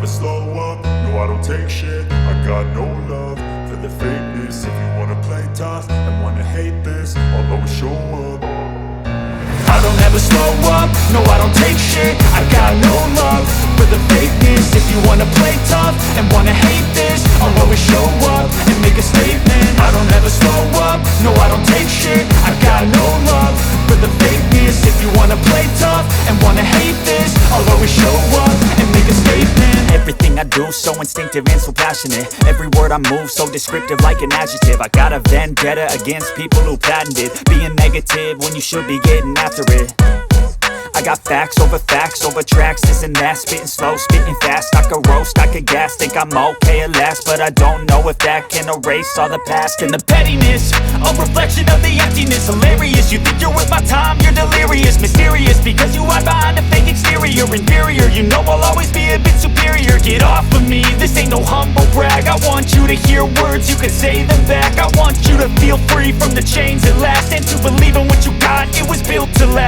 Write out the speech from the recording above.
slow up, no I don't take shit. I got no love for the fakeness. If you wanna play tough and wanna hate this, I'll always show up. I don't ever slow up, no I don't take shit. I got no love for the fakeness. If you wanna play tough and wanna hate this, I'll always show up and make a statement. I don't ever slow up, no I don't take shit. I got no love for the fakeness. If you wanna play tough and wanna hate this, I'll always show up and make a statement. Everything I do so instinctive and so passionate. Every word I move so descriptive like an adjective. I got a vendetta against people who patented being negative when you should be getting after it. I got facts over tracks, this and that. Spitting slow, spitting fast. I could roast, I could gas. Think I'm okay at last, but I don't know if that can erase all the past. And the pettiness, a reflection of the emptiness. Hilarious, you think you're worth my time, you're delirious. Mysterious, because you hide behind a fake exterior. Inferior, you know I'll always be a bit superior. Get off of me, this ain't no humble brag. I want you to hear words, you can say them back. I want you to feel free from the chains at last, and to believe in what you got, it was built to last.